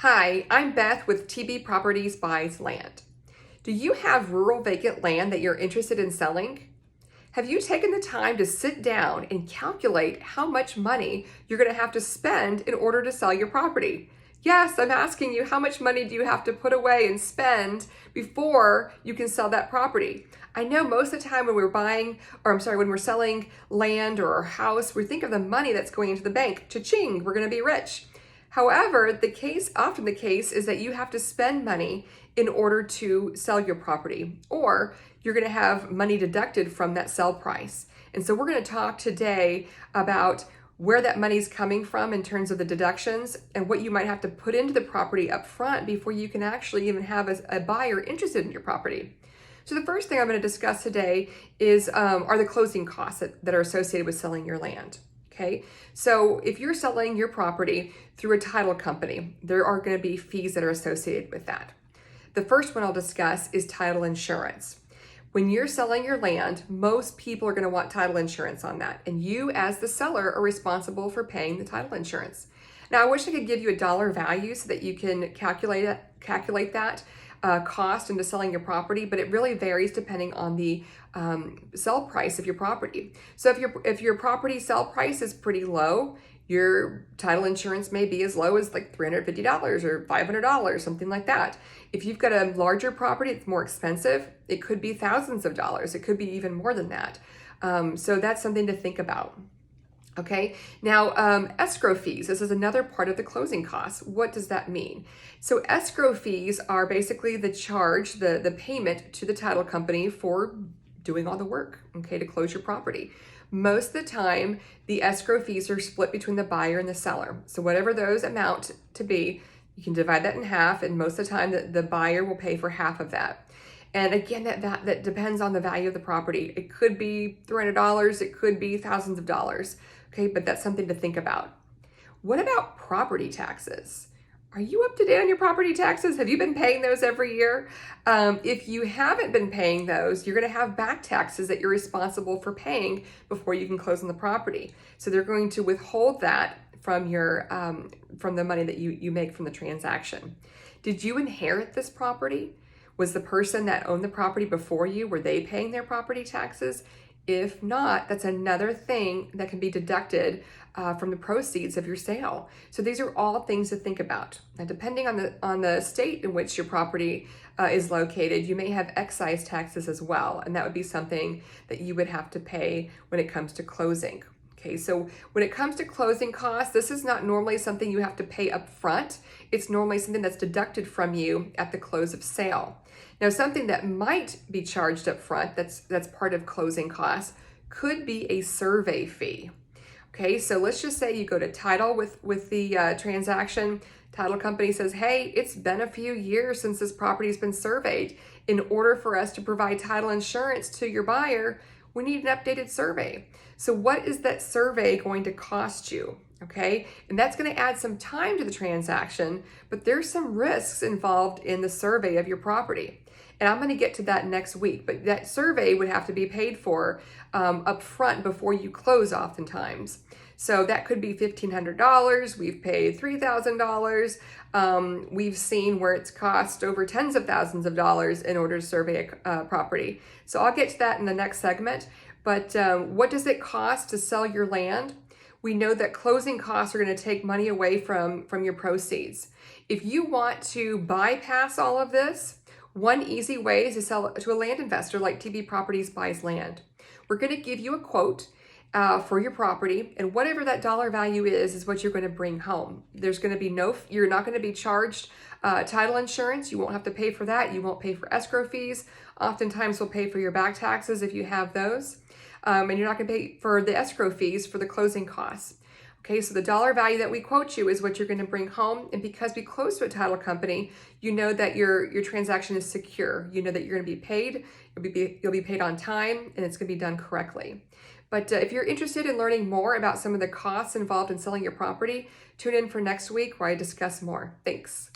Hi, I'm Beth with TB Properties Buys Land. Do you have rural vacant land that you're interested in selling? Have you taken the time to sit down and calculate how much money you're going to have to spend in order to sell your property? Yes, I'm asking you, how much money do you have to put away and spend before you can sell that property? I know most of the time when when we're selling land or a house, we think of the money that's going into the bank. Cha-ching, we're going to be rich. However, often the case is that you have to spend money in order to sell your property, or you're going to have money deducted from that sell price. And so we're going to talk today about where that money's coming from in terms of the deductions and what you might have to put into the property up front before you can actually even have a buyer interested in your property. So the first thing I'm going to discuss today are the closing costs that are associated with selling your land. Okay, so if you're selling your property through a title company, there are going to be fees that are associated with that. The first one I'll discuss is title insurance. When you're selling your land, most people are going to want title insurance on that, and you as the seller are responsible for paying the title insurance. Now, I wish I could give you a dollar value so that you can calculate that cost into selling your property, but it really varies depending on the sell price of your property. So if your property sell price is pretty low, your title insurance may be as low as like $350 or $500, something like that. If you've got a larger property, it's more expensive. It could be thousands of dollars. It could be even more than that. So that's something to think about. Okay, now escrow fees. This is another part of the closing costs. What does that mean? So escrow fees are basically the charge, the payment to the title company for doing all the work, okay, to close your property. Most of the time, the escrow fees are split between the buyer and the seller. So whatever those amount to be, you can divide that in half, and most of the time the buyer will pay for half of that. And again, that depends on the value of the property. It could be $300, it could be thousands of dollars. Okay, but that's something to think about. What about property taxes? Are you up to date on your property taxes? Have you been paying those every year? If you haven't been paying those, you're going to have back taxes that you're responsible for paying before you can close on the property. So they're going to withhold that from from the money that you make from the transaction. Did you inherit this property? Was the person that owned the property before you, were they paying their property taxes? If not, that's another thing that can be deducted from the proceeds of your sale. So these are all things to think about. Now, depending on the state in which your property is located, you may have excise taxes as well, and that would be something that you would have to pay when it comes to closing. Okay, so when it comes to closing costs, this is not normally something you have to pay up front. It's normally something that's deducted from you at the close of sale. Now, something that might be charged up front that's part of closing costs could be a survey fee. Okay, so let's just say you go to title with the transaction. Title company says, hey, it's been a few years since this property's been surveyed. In order for us to provide title insurance to your buyer, we need an updated survey. So what is that survey going to cost you? Okay, and that's going to add some time to the transaction, but there's some risks involved in the survey of your property. And I'm going to get to that next week, but that survey would have to be paid for up front before you close oftentimes. So that could be $1,500. We've paid $3,000. We've seen where it's cost over tens of thousands of dollars in order to survey a property. So I'll get to that in the next segment. But what does it cost to sell your land? We know that closing costs are going to take money away from your proceeds. If you want to bypass all of this, one easy way is to sell it to a land investor like TB Properties Buys Land. We're going to give you a quote for your property, and whatever that dollar value is what you're going to bring home. There's going to be you're not going to be charged title insurance. You won't have to pay for that. You won't pay for escrow fees. Oftentimes we'll pay for your back taxes if you have those. And you're not going to pay for the escrow fees for the closing costs. Okay, so the dollar value that we quote you is what you're going to bring home. And because we close to a title company, you know that your transaction is secure. You know that you're going to be paid, you'll be paid on time, and it's going to be done correctly. But if you're interested in learning more about some of the costs involved in selling your property, tune in for next week where I discuss more. Thanks.